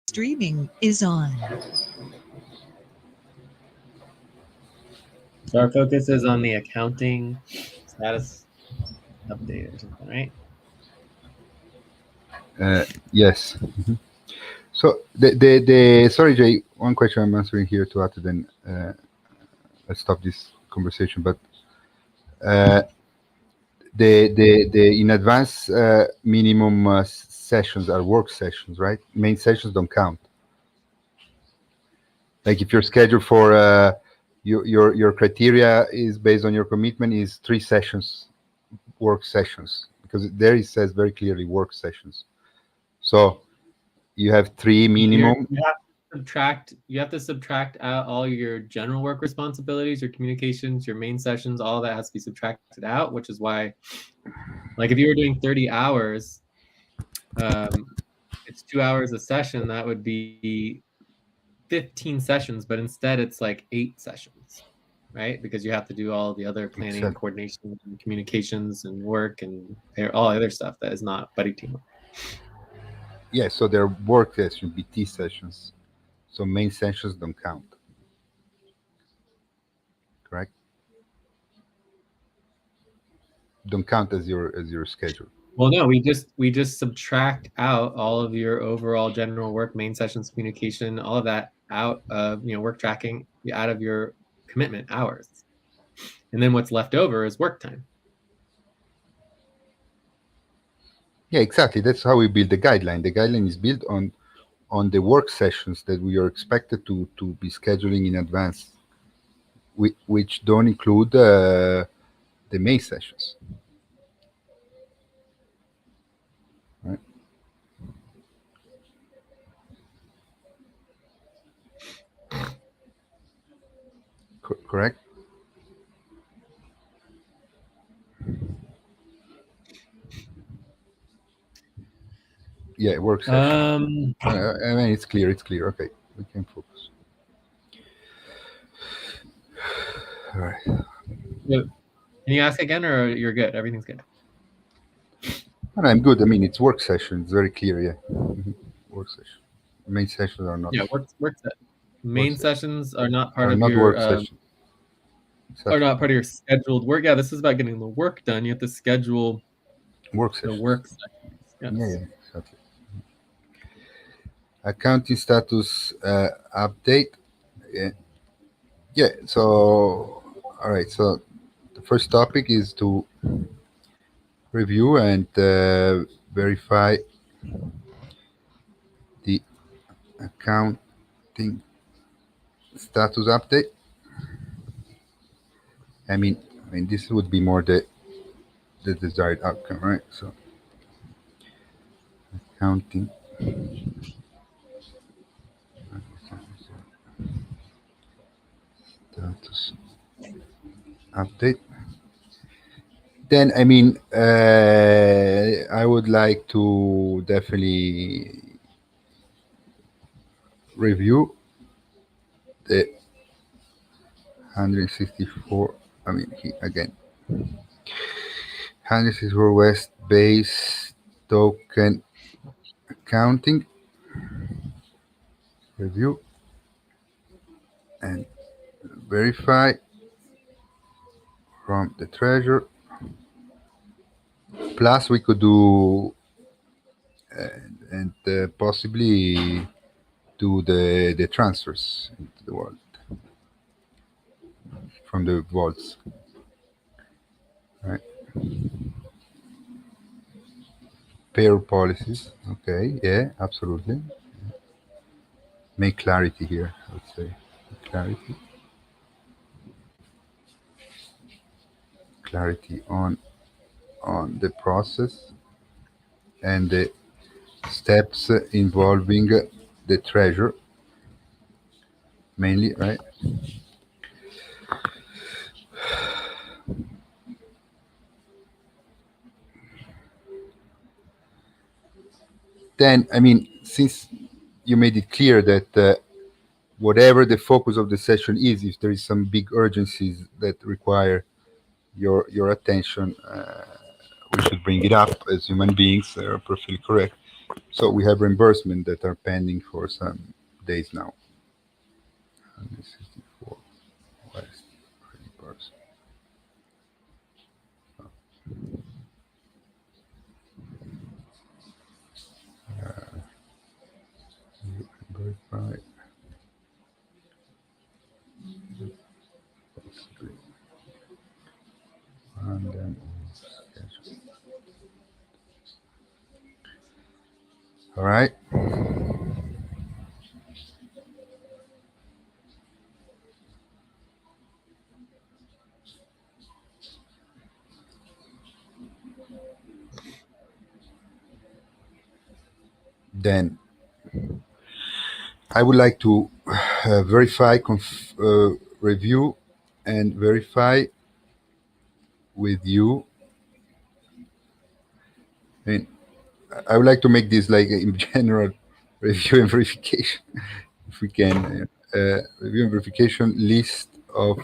Streaming is on. So our focus is on the accounting status update or something, right? Yes. So the sorry, Jay, one question I'm answering here to Atu, then let's stop this conversation. But the in advance minimum sessions are work sessions, right? Main sessions don't count. Like if you're scheduled for your criteria is based on your commitment is 3 sessions, work sessions, because there it says very clearly work sessions. So you have 3 minimum. You have to subtract out all your general work responsibilities, your communications, your main sessions, all that has to be subtracted out, which is why, like if you were doing 30 hours, it's 2 hours a session, that would be 15 sessions, but instead it's like 8 sessions, right? Because you have to do all the other planning, Exactly. coordination, and communications, and work, and all other stuff that is not buddy teamwork. Yeah, so their work sessions, BT sessions. So main sessions don't count. Correct? Don't count as your schedule. Well, no, we just subtract out all of your overall general work, main sessions, communication, all of that out of work tracking, out of your commitment hours, and then what's left over is work time. Yeah, exactly. That's how we build the guideline. The guideline is built on the work sessions that we are expected to be scheduling in advance, which don't include the main sessions. Right? Correct? Yeah, work session. I mean, it's clear. It's clear. Okay, we can focus. All right. Can you ask again, or you're good? Everything's good. And I'm good. I mean, it's work session. It's very clear. Yeah, work session. Main sessions are not. Yeah, work set. Main sessions are not part are of not your work session. Exactly. are not part of your scheduled work. Yeah, this is about getting the work done. You have to schedule work the sessions. work sessions. Yes. Yeah, exactly. Accounting status update. Yeah. So, all right. So, the first topic is to review and verify the accounting status update. I mean, this would be more the desired outcome, right? So, accounting status update. Then, I mean, I would like to definitely review the 164. I mean, again, 164 West base token accounting review and verify from the treasurer. Plus, we could do and possibly do the transfers into the world from the vaults. Right. Payroll policies. Okay. Yeah. Absolutely. Make clarity here. I would say clarity. Clarity on the process and the steps involving the treasurer mainly, right? Then, I mean, since you made it clear that whatever the focus of the session is, if there is some big urgencies that require your attention, we should bring it up as human beings. They are perfectly correct. So we have reimbursement that are pending for some days now. 164 West reimbursement. Verify. And then schedule. All right. Then I would like to verify, review, and verify with you. And I would like to make this like in general review and verification, if we can. Review and verification list of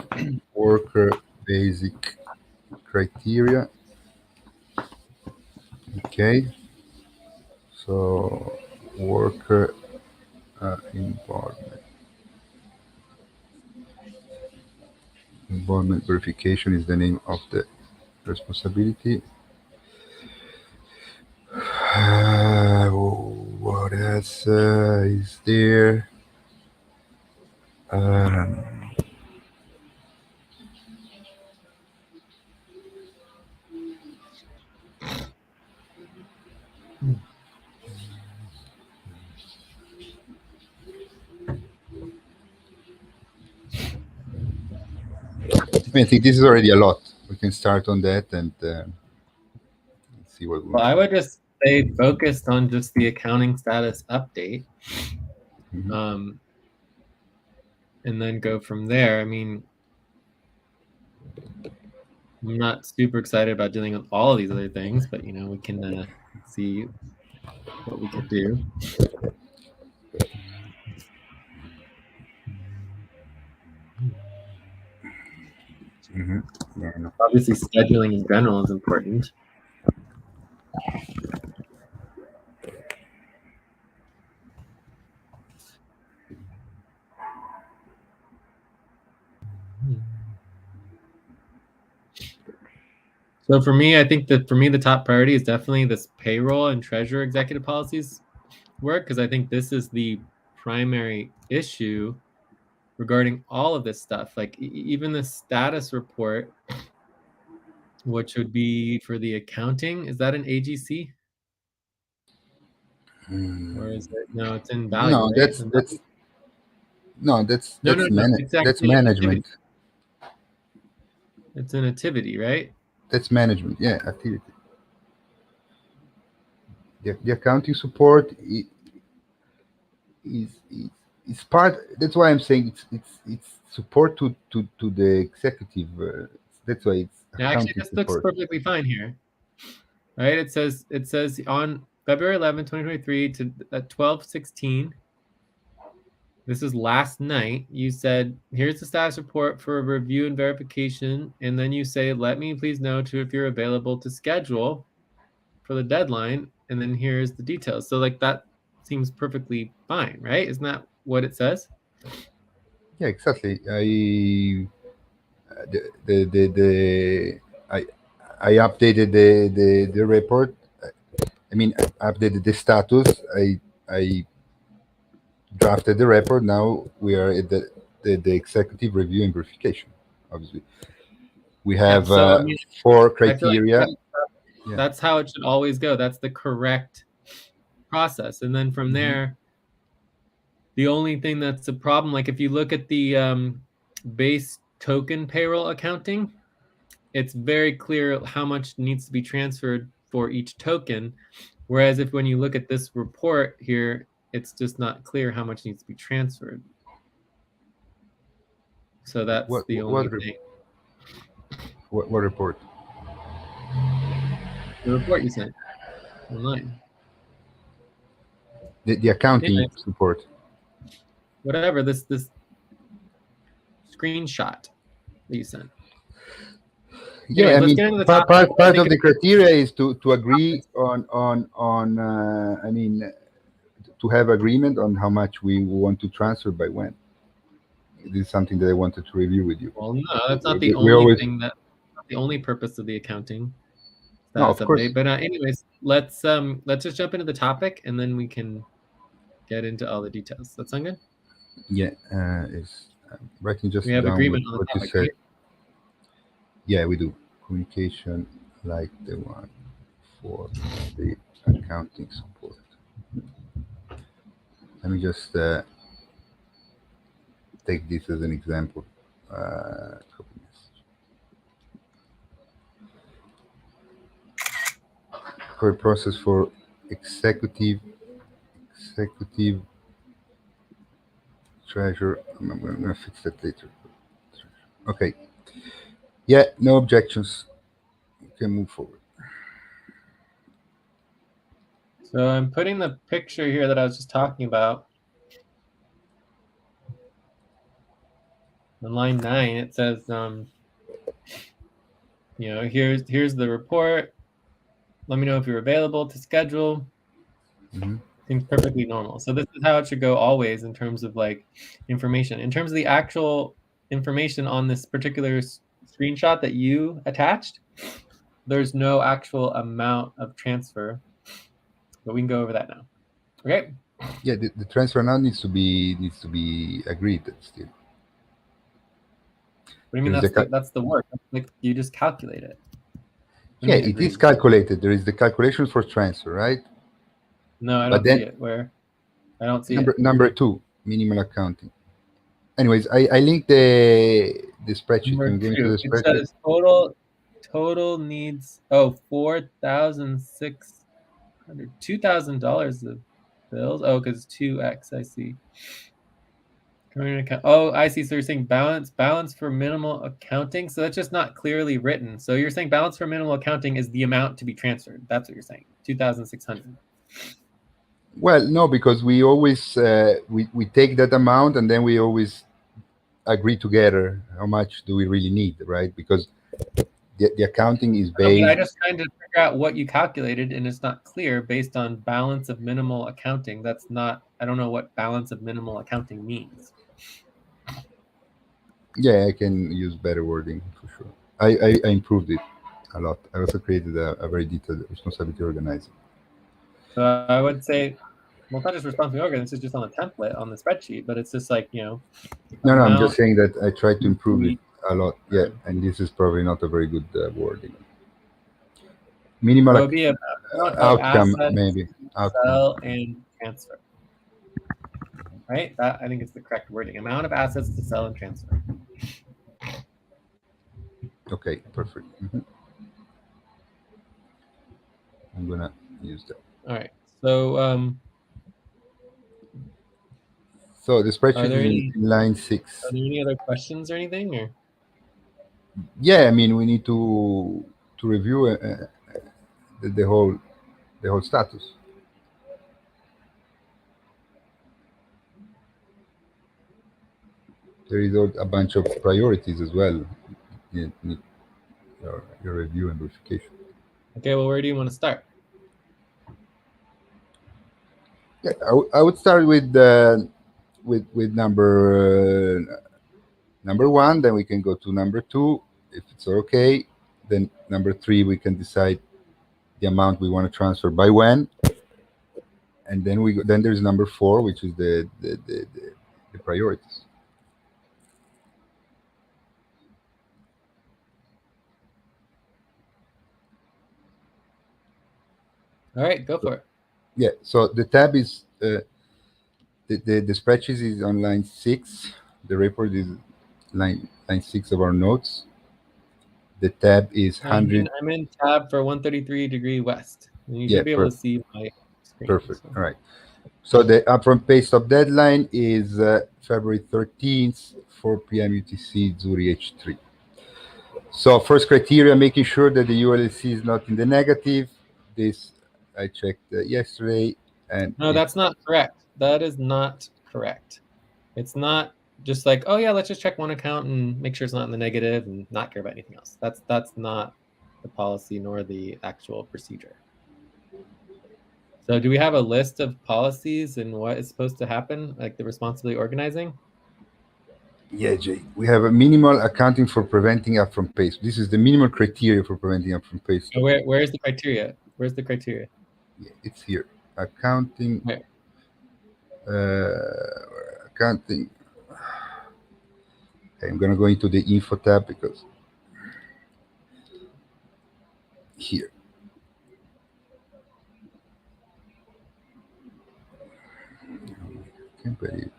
worker basic criteria. Okay. So worker involvement. Involvement verification is the name of the responsibility. What else is there? Um, I think this is already a lot. We can start on that and see what we. Well, I would just stay focused on just the accounting status update, Mhm. and then go from there. I mean, I'm not super excited about dealing with all of these other things, but we can see what we could do. Mhm. Yeah, I know. Obviously, scheduling in general is important. So for me, I think that the top priority is definitely this payroll and treasurer executive policies work, because I think this is the primary issue regarding all of this stuff. Like even the status report, which would be for the accounting, is that an AGC? Or is it? No, it's in value, No, right? that's Isn't that's value? no, that's No, no, that's no. man It's that's actually an activity. management. It's an activity, right? That's management. Yeah, activity. The accounting support is part. That's why I'm saying it's support to the executive. That's why it's Now, actually, accounting this looks support. perfectly fine here, right? It says on February 11, 2023 to 12/16. This is last night. You said, here's the status report for review and verification. And then you say, let me please know to if you're available to schedule for the deadline. And then here's the details. So like that seems perfectly fine, right? Isn't that what it says? Yeah, exactly. The I I updated the report. I mean, I updated the status. I drafted the report. Now we are at the executive review and verification. Obviously, we Yeah. have So I mean, four I feel like criteria. Yeah. that's how it should always go. That's the correct process. And then from Hmm. there, the only thing that's a problem, like if you look at the base token payroll accounting, it's very clear how much needs to be transferred for each token. Whereas if when you look at this report here, it's just not clear how much needs to be transferred. So that's What the what only re- thing. what report? The report you sent online. The Yeah, accounting support. whatever, this screenshot that you sent. Yeah, I Anyways, let's mean, get into the topic. I part think of it's the criteria is to agree on I mean, to have agreement on how much we want to transfer by when. This is something that I wanted to review with you. well, no, that's not the We only always thing that not the only purpose of the accounting no, status of course. update. But anyways, let's just jump into the topic and then we can get into all the details. That sound good? Yeah, it's writing We just have down agreement on the what you topic, said. right? Yeah, we do communication like the one for the accounting support. Let me just take this as an example. Copy message. For a process for executive treasure. I'm gonna fix that later. Okay. Yeah, no objections. You can move forward. So I'm putting the picture here that I was just talking about. On line 9, it says, here's the report. Let me know if you're available to schedule. Hmm. Seems perfectly normal. So this is how it should go always in terms of like information. In terms of the actual information on this particular screenshot that you attached, there's no actual amount of transfer, but we can go over that now. Okay. Yeah, the transfer now needs to be agreed still. What do you mean There is a that's the work? Like you just calculate it. What do yeah, you mean it is agreed? calculated. There is the calculation for transfer, right? No, I But don't see then it. Where? I don't see it. number two, minimal accounting. Anyways, I linked the spreadsheet. Can Number you go into two, the it spreadsheet? says total needs 4,600 $2,000 of bills. Oh, because 2x, I see. Current account. Oh, I see. So you're saying balance for minimal accounting. So that's just not clearly written. So you're saying balance for minimal accounting is the amount to be transferred. That's what you're saying. 2,600. Well, no, because we always we take that amount and then we always agree together how much do we really need, right? Because the accounting is No, but I based. just trying to figure out what you calculated, and it's not clear based on balance of minimal accounting. That's not. I don't know what balance of minimal accounting means. Yeah, I can use better wording for sure. I improved it a lot. I also created a very detailed responsibility organizer. So I would say, well, it's not just responsibility organ. This is just on the template on the spreadsheet, but it's just like No, I'm just amount. saying that I tried to improve it Received a lot. Yeah, for- and this is probably not a very good wording. Minimal So it'd be amount of outcome, assets maybe to outcome. sell and transfer. Right? That I think is the correct wording. Amount of assets to sell and transfer. Okay, perfect. I'm gonna use that. All right. So So the are spreadsheet there is any in line are 6. there any other questions or anything? Or Yeah, I mean we need to review the whole status. There is a bunch of priorities as well. Need your review and verification. okay, well, where do you want to start? Yeah, I would start with number one. Then we can go to number two if it's okay. Then number three we can decide the amount we want to transfer by when, and then there's number four, which is the priorities. All right, go for it. Yeah. So the tab is the spreadsheet is on line 6. The report is line 6 of our notes. The tab is I'm in, 100. I'm in tab for 133 degree west. And you Yeah, should be able to see my screen. perfect. So. All right. So the upfront pay stop deadline is February 13th, 4 p.m. UTC, Zurich H3. So first criteria, making sure that the ULC is not in the negative. This I checked yesterday, and No, that's not correct. That is not correct. It's not just like, oh yeah, let's just check one account and make sure it's not in the negative and not care about anything else. That's not the policy nor the actual procedure. So do we have a list of policies and what is supposed to happen, like the responsibly organizing? Yeah, Jay. We have a minimal accounting for preventing upfront pays. This is the minimal criteria for preventing upfront pays. So where's the criteria? Where's the criteria? Yeah, it's here. Accounting. Where? Accounting. Okay, I'm gonna go into the info tab because here. Can't believe it.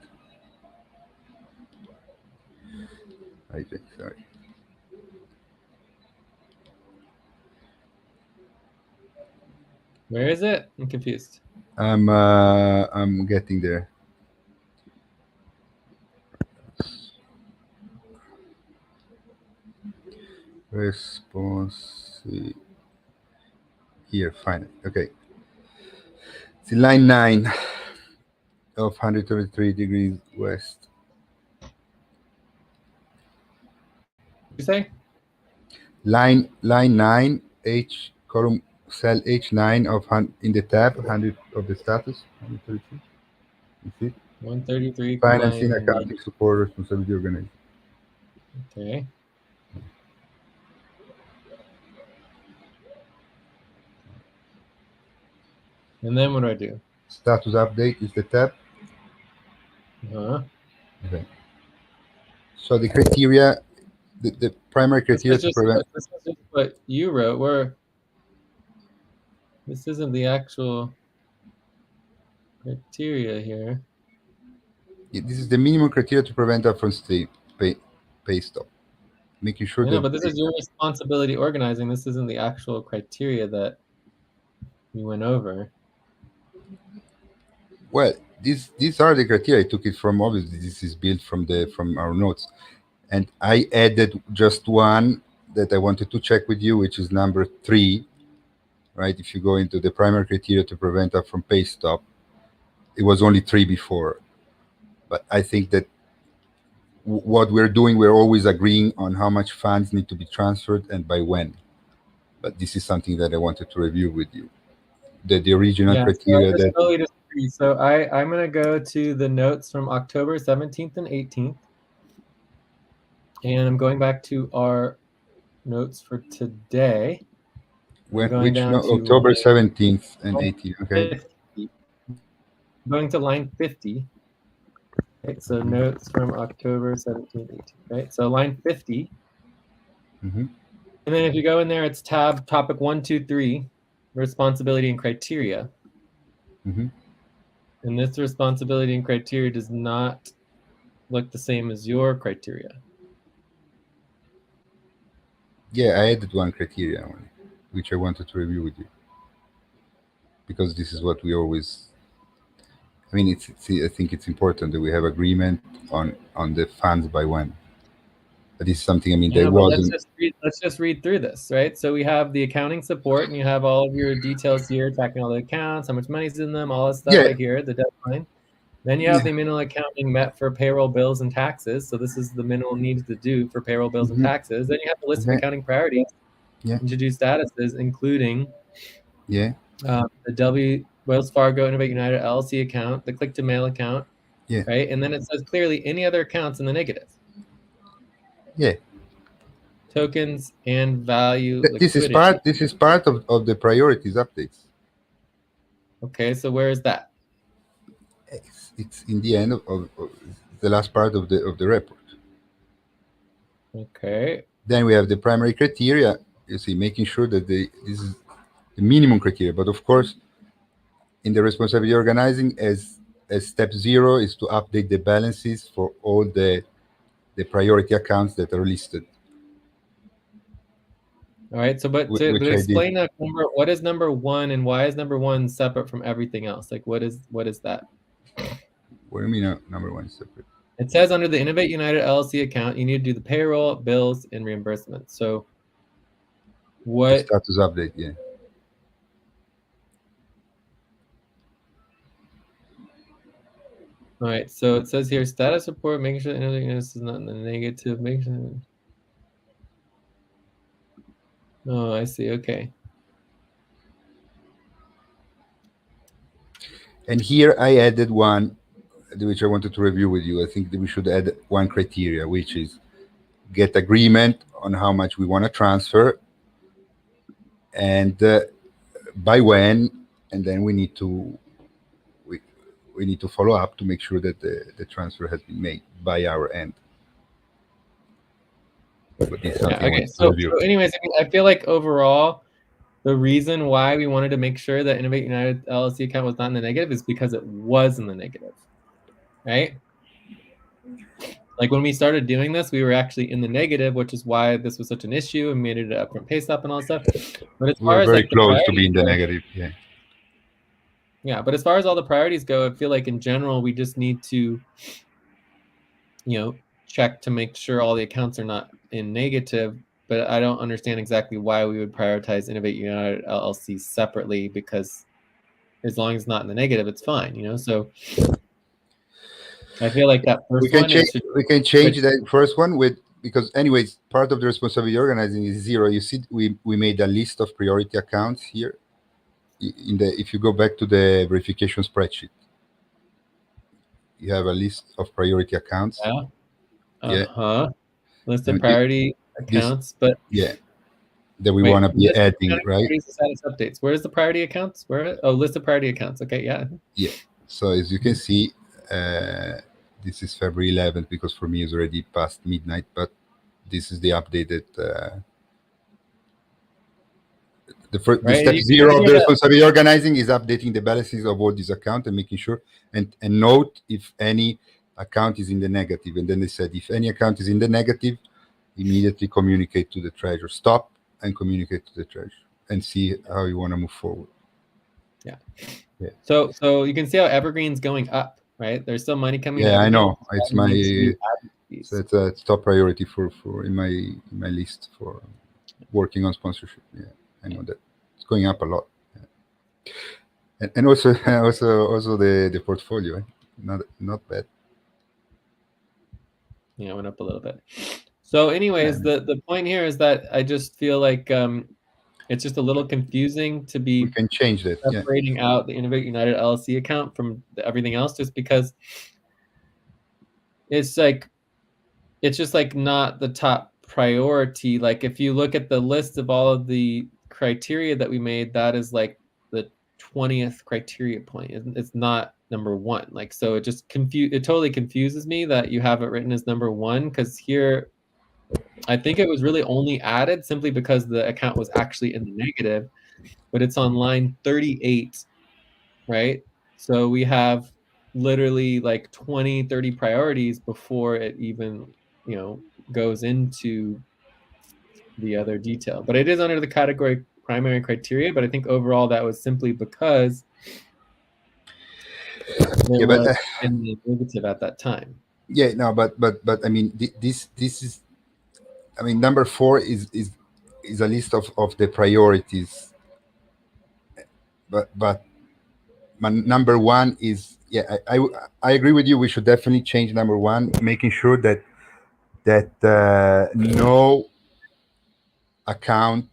I think sorry. Where is it? I'm confused. I'm getting there. Response here, fine. Okay. It's in line 9 of 133 degrees west. You say? Line 9 H column cell H9 of in the tab 100 of the status 133. You see? 133 Financing, combined. accounting, support, responsibility, organization. Okay. And then what do I do? Status update is the tab. Uh-huh. Okay. So the criteria, the primary criteria to prevent. This is just what you wrote. This isn't the actual criteria here. This is the minimum criteria to prevent upfront pay stop. Making sure I know, that but this is your responsibility organizing. This isn't the actual criteria that you went over. well, these are the criteria. I took it from, obviously this is built from our notes, and I added just one that I wanted to check with you, which is number 3. Right? If you go into the primary criteria to prevent upfront pay stop, it was only 3 before, but I think that what we're doing, we're always agreeing on how much funds need to be transferred and by when. But this is something that I wanted to review with you. The original Yeah, criteria so I that totally disagree. So I'm gonna go to the notes from October 17th and 18th, and I'm going back to our notes for today. I'm going which no, down to October 17th and line 18th. Okay. 50. I'm going to line 50. Right, so notes from October 17th, 18th. Right, so line 50. Mm-hmm. And then if you go in there, it's tab topic 123, responsibility and criteria. Mm-hmm. And this responsibility and criteria does not look the same as your criteria. Yeah, I added one criteria only, which I wanted to review with you because this is what we always. I mean, I think it's important that we have agreement on the funds by when. But this is something. I mean, I there know, but wasn't. let's just read through this, right? So we have the accounting support, and you have all of your details here, tracking all the accounts, how much money's in them, all this stuff Yeah. right here, the deadline. Then you have Yeah. the minimal accounting met for payroll bills and taxes. So this is the minimal needs to do for payroll bills and Mm-hmm. taxes. Then you have the list of Okay. accounting priorities, Yeah. introduced statuses, including Yeah. the Wells Fargo Innovate United LLC account, the click to mail account, Yeah. right? And then it says clearly any other accounts in the negative. Yeah. Tokens and value This is liquidity. part of the priorities updates. Okay, so where is that? It's in the end of the last part of the report. Okay. Then we have the primary criteria. You see, making sure that this is the minimum criteria. But of course, in the responsibility organizing, as step 0 is to update the balances for all the priority accounts that are listed. All right. So, but Which I did. explain that number. What is number 1, and why is number 1 separate from everything else? Like, what is that? What do you mean number 1 is separate? It says under the Innovate United LLC account, you need to do the payroll, bills, and reimbursements. So, The what? status update, yeah. All right, so it says here, status report, making sure anything is not in the negative, make sure. Oh, I see, okay. And here I added one, which I wanted to review with you. I think that we should add one criteria, which is get agreement on how much we want to transfer and by when, and then we, we need to follow up to make sure that the transfer has been made by our end. But this is Yeah, something I okay, wanted to so review. anyways, I mean, I feel like overall, the reason why we wanted to make sure that Innovate United LLC account was not in the negative is because it was in the negative, right? Like when we started doing this, we were actually in the negative, which is why this was such an issue and made it an upfront pay stop and all that stuff. But as We far were as very like the close to priorities being the go, negative. Yeah. yeah, but as far as all the priorities go, I feel like in general, we just need to, check to make sure all the accounts are not in negative. But I don't understand exactly why we would prioritize Innovate United LLC separately, because as long as it's not in the negative, it's fine. So I feel like that We first can one, it change. should We can switch. change that first one with, because anyways, part of the responsibility organizing is zero. You see, we made a list of priority accounts here. In the, if you go back to the verification spreadsheet, you have a list of priority accounts. Yeah. Yeah, Uh-huh. List of and priority this, accounts, but yeah, that we want wait, to be list of adding, accounting right? priorities and status updates. Where's the priority accounts? Where? Oh, list of priority accounts. Okay, yeah. Yeah. So as you can see, this is February 11th because for me it's already past midnight, but this is the updated. The Right. step You can zero see of here the that, responsibility organizing is updating the balances of all these accounts and making sure, and note if any account is in the negative. And then they said if any account is in the negative, immediately communicate to the treasurer. Stop and communicate to the treasurer and see how you want to move forward. yeah. Yeah. So you can see how Evergreen's going up, right? There's still money coming to Yeah, I Evergreen, know. which is why It's we my need to add so these. it's top priority for in my list for working on sponsorship. Yeah, I know that it's going up a lot, and also also the portfolio, not bad. Yeah, went up a little bit. So, anyways, Yeah, the point here is that I just feel like it's just a little confusing to we be can change that. Yeah, separating out the Innovate United LLC account from everything else, just because it's like it's just like not the top priority. Like if you look at the list of all of the criteria that we made, that is like the 20th criteria point. It's not number one. Like so it totally confuses me that you have it written as number one, because here I think it was really only added simply because the account was actually in the negative, but it's on line 38, right? So we have literally like 20, 30 priorities before it even, goes into the other detail. But it is under the category primary criteria, but I think overall that was simply because it yeah, but was in the negative at that time. yeah, no, but I mean this is, I mean number four is a list of the priorities, but my number one is, yeah, I agree with you. We should definitely change number one, making sure that no account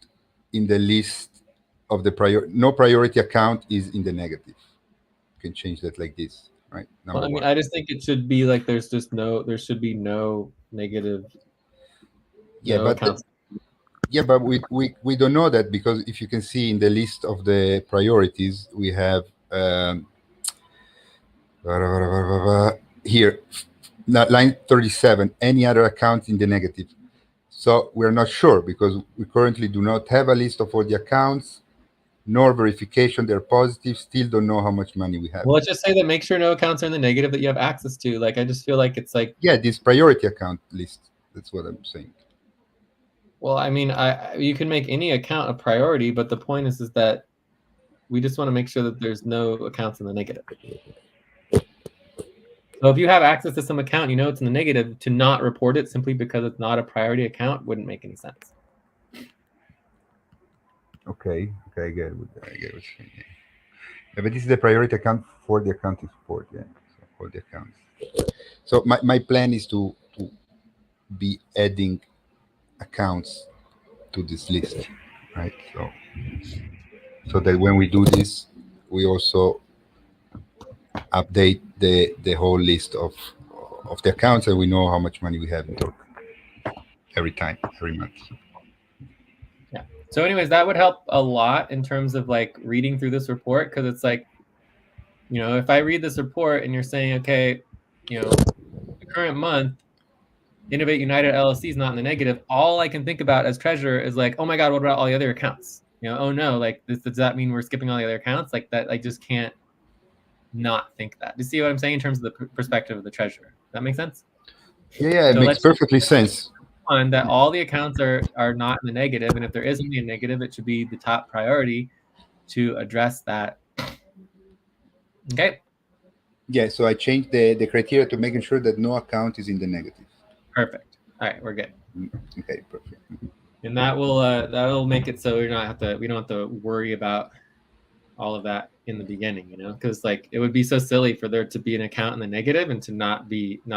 in the list of the no priority account is in the negative. You can change that like this, right? Well, Number I mean, one. I just think it should be like there should be no negative, Yeah, no but accounts. yeah, but we don't know that, because if you can see in the list of the priorities, we have here line 37, any other account in the negative. So we're not sure because we currently do not have a list of all the accounts, nor verification they're positive. Still don't know how much money we have. Well, let's just say that make sure no accounts are in the negative that you have access to. Like, I just feel like it's like, Yeah, this priority account list. That's what I'm saying. well, I mean, you can make any account a priority, but the point is that we just want to make sure that there's no accounts in the negative. So if you have access to some account, it's in the negative, to not report it simply because it's not a priority account wouldn't make any sense. Okay, okay, I get what you're saying. Yeah. Yeah, but this is the priority account for the accounting support. Yeah. So all the accounts. So my plan is to be adding accounts to this list, right? So that when we do this, we also update the whole list of the accounts, and we know how much money we have in total every time, every month. Yeah. So anyways, that would help a lot in terms of like reading through this report, because it's like, if I read this report and you're saying, okay, the current month, Innovate United LLC is not in the negative, all I can think about as treasurer is like, oh my God, what about all the other accounts? Oh no, like does that mean we're skipping all the other accounts? Like that, I just can't not think that. Do you see what I'm saying in terms of the perspective of the treasurer? Does that make sense? Yeah, it So makes let's perfectly sense. on that all the accounts are not in the negative, and if there is only a negative, it should be the top priority to address that. Okay. Yeah, so I changed the criteria to making sure that no account is in the negative. Perfect. All right, we're good. Okay, perfect. And that'll make it so we don't have to worry about all of that in the beginning, because like it would be so silly for there to be an account in the negative and to not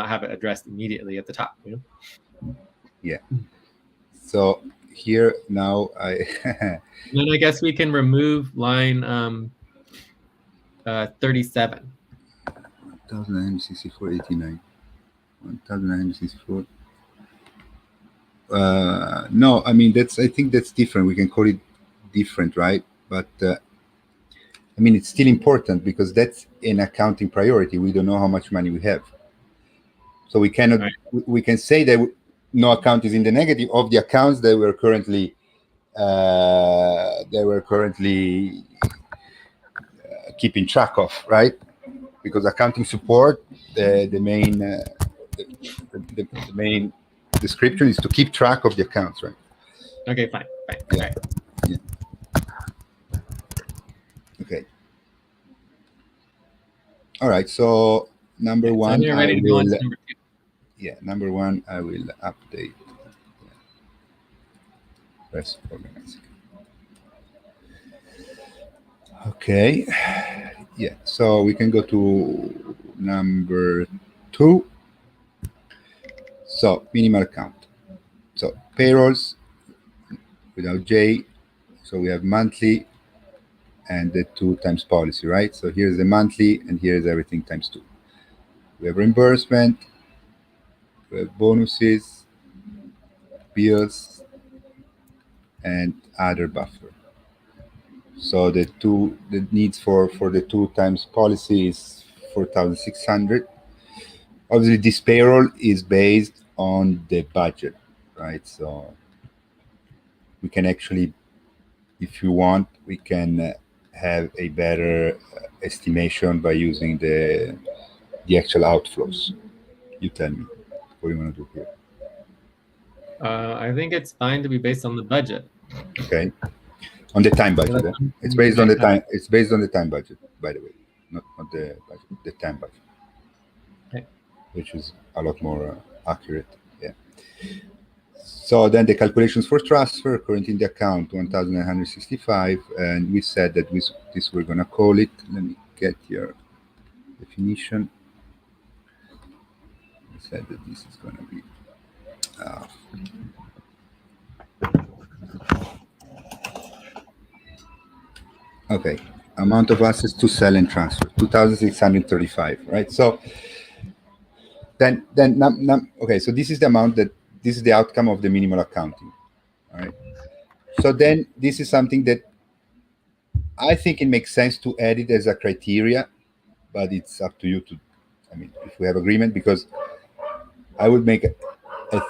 have it addressed immediately at the top. Yeah. So here now I And then I guess we can remove line 37. 1964.89. 1964. No, I mean I think that's different. We can call it different, right? But I mean it's still important because that's an accounting priority. We don't know how much money we have, so we cannot. Right. We can say that no account is in the negative of the accounts that we're currently keeping track of, right? Because accounting support, the main the main description is to keep track of the accounts, right? Okay, fine. All Yeah. right. Yeah. Okay. All right. So number Okay, so one, then you're I ready to go on will. to number 2. Yeah, number one, I will update. Press organizing. Okay. Yeah. So we can go to number 2. So minimal account. So payrolls without J. So we have monthly and the 2 times policy, right? So here's the monthly and here's everything times 2. We have reimbursement, we have bonuses, bills, and other buffer. So the needs for the 2 times policy is 4,600. Obviously, this payroll is based on the budget, right? So we can actually, if you want, we can have a better estimation by using the actual outflows. You tell me what you want to do here. I think it's fine to be based on the budget. Okay, on the time So budget. that's It's based on okay. the time. It's based on the time budget, by the way, not the budget, the time budget, Okay. which is a lot more accurate. Yeah. So then the calculations for transfer, current in the account 1,965, and we said that this we're gonna call it. Let me get your definition. We said that this is gonna be. Uh, okay, amount of assets to sell and transfer 2,635, right? So okay, so this is the amount that this is the outcome of the minimal accounting, all right? So then this is something that I think it makes sense to add it as a criteria, but it's up to you to, I mean, if we have agreement, because I would make a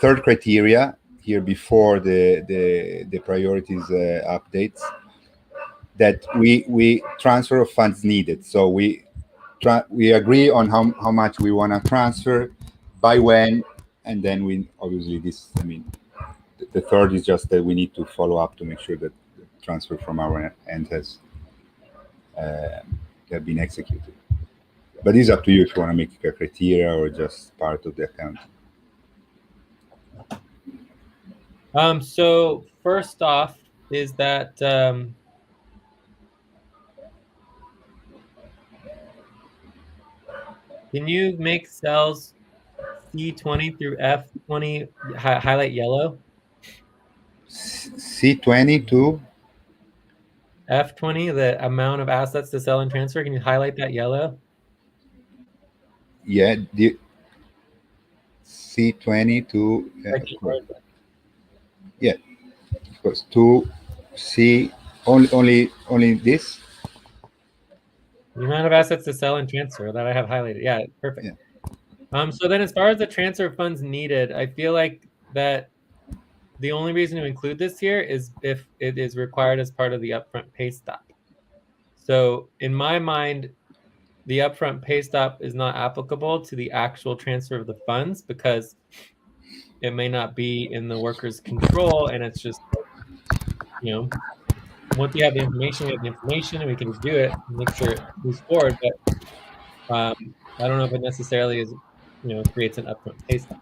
third criteria here before the priorities updates, that we transfer of funds needed. So we agree on how much we want to transfer, by when, and then we obviously this. I mean, the third is just that we need to follow up to make sure that the transfer from our end has have been executed. But it's up to you if you want to make it a criteria or just part of the account. So first off is that Can you make cells C20 through F20 highlight yellow? C20 to F20, the amount of assets to sell and transfer. Can you highlight that yellow? yeah, the C20 to I of can't course, write that. yeah, of course, to C only this. The amount of assets to sell and transfer that I have highlighted. Yeah, perfect. Yeah. So then as far as the transfer of funds needed, I feel like that the only reason to include this here is if it is required as part of the upfront pay stop. So in my mind, the upfront pay stop is not applicable to the actual transfer of the funds because it may not be in the worker's control, and it's just, you know, once you have the information, we have the information, and we can just do it and make sure it moves forward. But I don't know if it necessarily is, creates an upfront pay stop.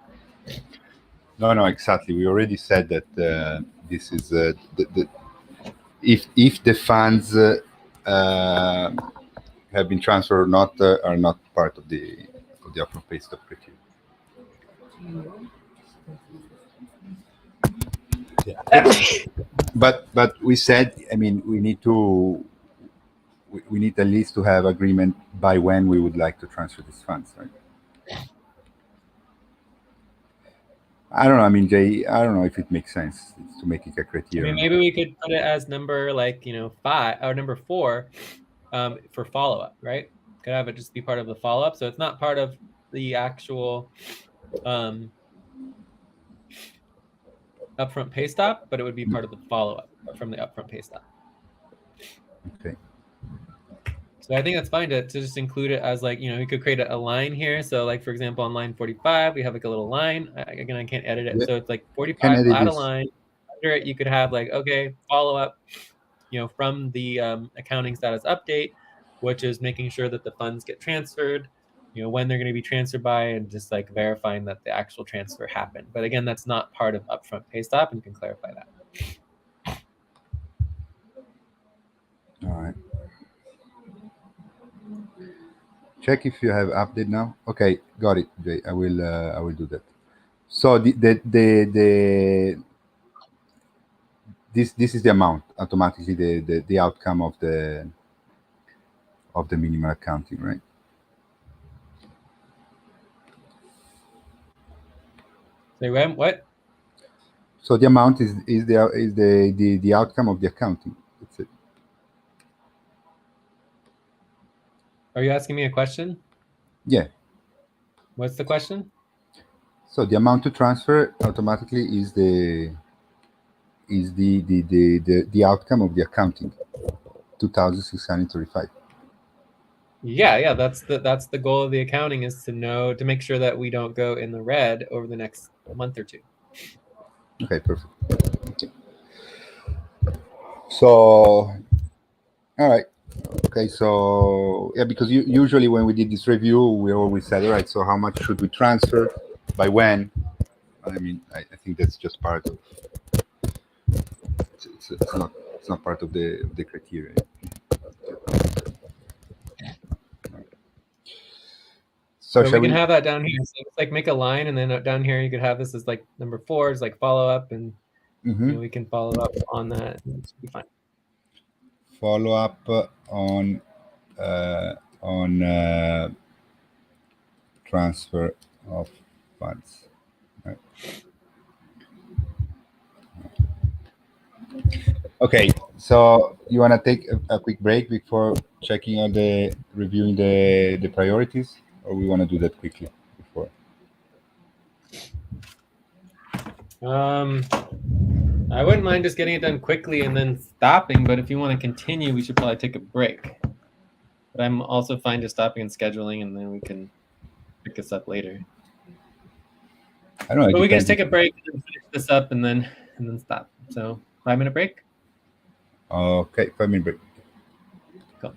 No, exactly. We already said that this is if the funds uh, have been transferred or not are not part of the upfront pay stop criteria. Yeah. But we said, I mean, we need at least to have agreement by when we would like to transfer these funds, right? I don't know. I mean, Jay, I don't know if it makes sense to make it a I criteria mean, or not. maybe we could put it as number like, 5 or number 4 for follow up, right? Could have it just be part of the follow up. So it's not part of the actual um, upfront pay stop, but it would be part of the follow up from the upfront pay stop. Okay. So I think that's fine to just include it as like, you could create a line here. So like, for example, on line 45, we have like a little line. Again, I can't edit it. Yeah. So it's like Can 45, we'll edit add a this. line. Under it, you could have like, okay, follow up, from the accounting status update, which is making sure that the funds get transferred, when they're going to be transferred by, and just like verifying that the actual transfer happened. But again, that's not part of upfront pay stop, and you can clarify that. All right. Check if you have update now. Okay, got it, Jay. I will do that. So the this is the amount automatically the outcome of the minimal accounting, right? So what? So the amount is the outcome of the accounting. That's it. Are you asking me a question? Yeah. What's the question? So the amount to transfer automatically is the outcome of the accounting. 2,635. Yeah, that's the goal of the accounting, is to make sure that we don't go in the red over the next month or two. Okay, perfect. Okay. So, all right. Okay, so yeah, because usually when we did this review, we always said, all right, so how much should we transfer, by when? I mean, I think that's just part of. It's not part of the criteria. So But we shall can we? have that down here. So it's like make a line, and then down here you could have this as like number 4 is like follow up, and Mm-hmm. we can follow up on that. And it should be fine. Follow up on transfer of funds. Right. Okay, so you want to take a quick break before checking on the reviewing the priorities, or we want to do that quickly before? I wouldn't mind just getting it done quickly and then stopping, but if you want to continue, we should probably take a break. But I'm also fine just stopping and scheduling, and then we can pick this up later. I don't know. It But we can just depends. take a break and finish this up, and then stop. So 5-minute break. Okay, 5 minute break. Go.